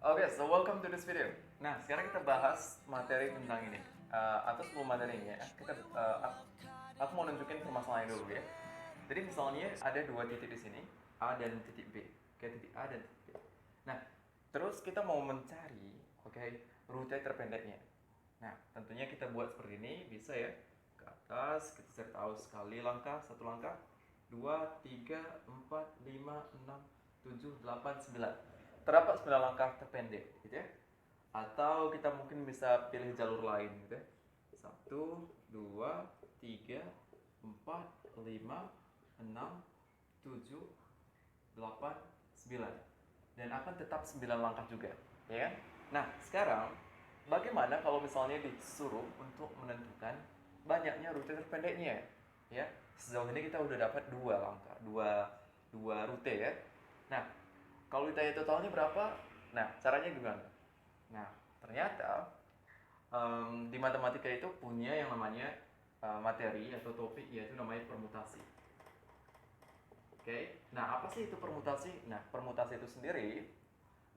Oke, so welcome to this video. Nah, sekarang kita bahas materi tentang ini. Atau sebelum materi ini ya, aku mau nunjukin permasalahannya dulu ya. Jadi misalnya ada dua titik di sini, A dan titik B. Oke, titik A dan titik B. Nah, terus kita mau mencari, oke, rute terpendeknya. Nah, tentunya kita buat seperti ini, bisa ya. Ke atas, kita cari tahu sekali langkah, satu langkah, 2, 3, 4, 5, 6, 7, 8, 9. Terdapat 9 langkah terpendek, gitu ya. Atau kita mungkin bisa pilih jalur lain, gitu ya. 1, 2, 3, 4, 5, 6, 7, 8, 9. Dan akan tetap 9 langkah juga, ya kan? Nah, sekarang bagaimana kalau misalnya disuruh untuk menentukan banyaknya rute terpendeknya, ya? Sejauh ini kita udah dapat dua langkah, dua rute ya. Nah, kalau ditanya totalnya berapa? Nah, caranya gimana? Nah, ternyata di matematika itu punya yang namanya materi atau topik, yaitu namanya permutasi. Oke, nah apa sih itu permutasi? Nah, permutasi itu sendiri,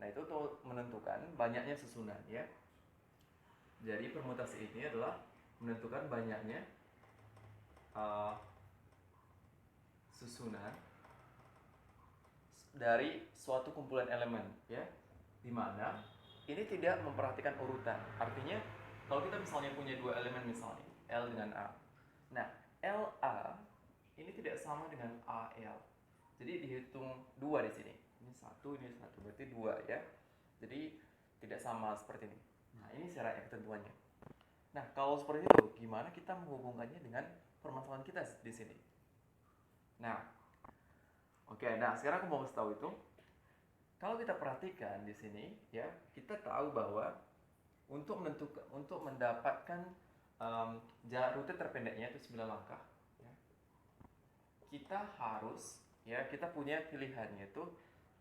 nah itu untuk menentukan banyaknya susunan ya. Jadi permutasi ini adalah menentukan banyaknya uh, susunan dari suatu kumpulan elemen ya, dimana ini tidak memperhatikan urutan. Artinya kalau kita misalnya punya dua elemen misalnya L dengan A, nah LA ini tidak sama dengan AL, jadi dihitung dua di sini. Ini satu berarti dua ya. Jadi tidak sama seperti ini. Nah ini syaratnya, ketentuannya. Nah kalau seperti itu gimana kita menghubungkannya dengan permasalahan kita di sini? Nah, oke, nah sekarang aku mau kasih tahu itu. Kalau kita perhatikan di sini, ya, kita tahu bahwa untuk mendapatkan rute terpendeknya itu 9 langkah, ya, kita harus, ya, kita punya pilihannya itu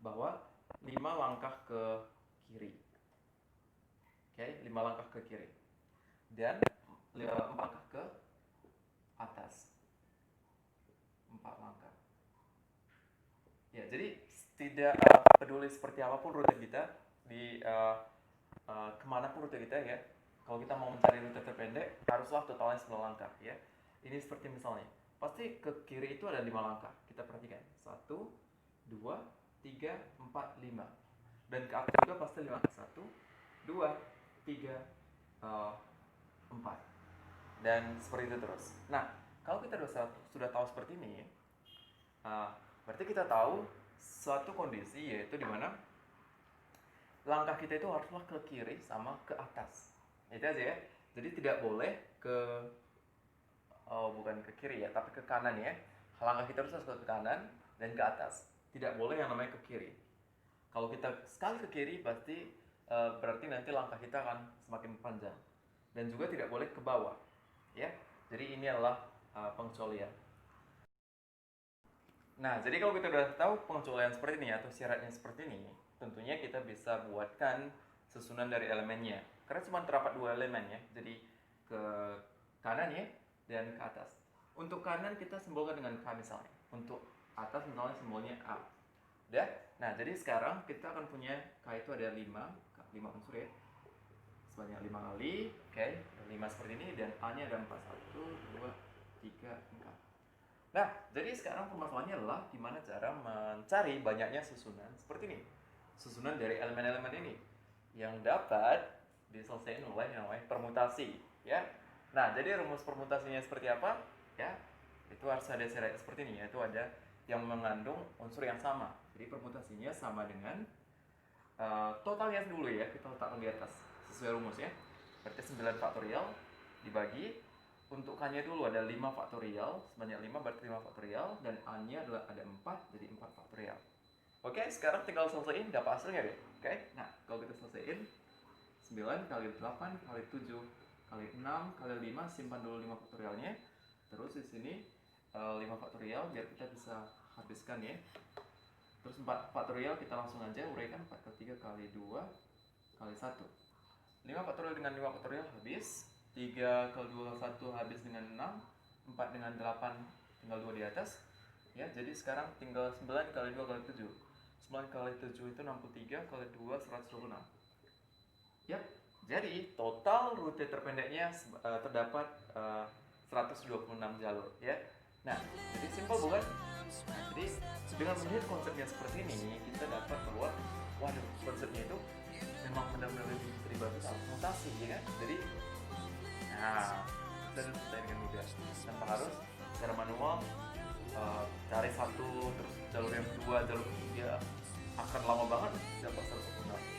bahwa 5 langkah ke kiri, oke, 5 langkah ke kiri, dan 4 langkah ke atas, 4 langkah. Ya, jadi tidak peduli seperti apapun rute kita di kemanapun rute kita ya. Kalau kita mau mencari rute terpendek, haruslah totalnya 9 langkah ya. Ini seperti misalnya, pasti ke kiri itu ada 5 langkah. Kita perhatikan, 1, 2, 3, 4, 5. Dan ke atas juga pasti 5 langkah, 1, 2, 3, 4. Dan seperti itu terus. Nah, kalau kita sudah tahu seperti ini, berarti kita tahu suatu kondisi, yaitu dimana langkah kita itu haruslah ke kiri sama ke atas. Itu aja ya. Jadi tidak boleh bukan ke kiri ya, tapi ke kanan ya. Langkah kita harus ke kanan dan ke atas. Tidak boleh yang namanya ke kiri. Kalau kita sekali ke kiri berarti berarti nanti langkah kita akan semakin panjang. Dan juga tidak boleh ke bawah. Ya. Jadi ini adalah pengecualian. Nah, jadi kalau kita udah tahu pengecualian seperti ini atau syaratnya seperti ini, tentunya kita bisa buatkan susunan dari elemennya. Karena cuma terdapat dua elemen ya, jadi ke kanan ya dan ke atas. Untuk kanan kita simbolkan dengan K misalnya. Untuk atas misalnya simbolnya A. Udah? Nah, jadi sekarang kita akan punya K itu ada 5 unsur ya. Sebanyak 5 kali, oke, 5 seperti ini, dan A-nya ada 4. 1, 2, 3, 4. Nah, jadi sekarang permasalahannya adalah gimana cara mencari banyaknya susunan seperti ini. Susunan dari elemen-elemen ini yang dapat diselesaikan oleh yang namanya permutasi, ya. Nah, jadi rumus permutasinya seperti apa? Ya, itu harus ada syarat seperti ini, yaitu ada yang mengandung unsur yang sama. Jadi permutasinya sama dengan totalnya dulu ya, kita letakkan di atas sesuai rumus ya. Berarti 9 faktorial dibagi untuk K-nya dulu ada 5 faktorial, sebanyak 5 berarti 5 faktorial, dan A-nya adalah ada 4, jadi 4 faktorial. Oke, sekarang tinggal selesaiin dapat hasilnya deh. Oke, nah kalau kita selesaiin 9 kali 8 kali 7 kali 6 kali 5, simpan dulu 5 faktorialnya. Terus di sini 5 faktorial biar kita bisa habiskan ya. Terus 4 faktorial kita langsung aja uraikan, 4 kali 3 kali 2 kali 1. 5 faktorial dengan 5 faktorial habis. 3 kali 2 kali 1 habis dengan 6. 4 dengan 8 tinggal 2 di atas. Ya, jadi sekarang tinggal 9 kali 2 kali 7. 9 kali 7 itu 63 kali 2 126. Yap, jadi total rute terpendeknya terdapat 126 jalur ya. Nah, jadi simpel bukan? Nah, jadi dengan melihat konsepnya seperti ini, kita dapat bahwa waduh, konsepnya itu memang benar-benar lebih berbasis mutasi ya kan? Jadi, nah, kita bisa selesai dengan mudah tanpa harus secara manual cari satu, terus jalur yang kedua, jalur ketiga akan lama banget dapat 126.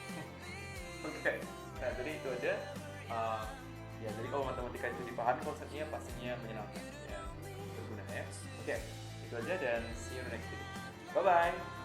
Oke, nah jadi itu aja. Uh, ya jadi kalau matematika itu dipahami konsepnya pastinya menyenangkan ya, berguna ya. Oke, itu aja dan see you next video. Bye bye.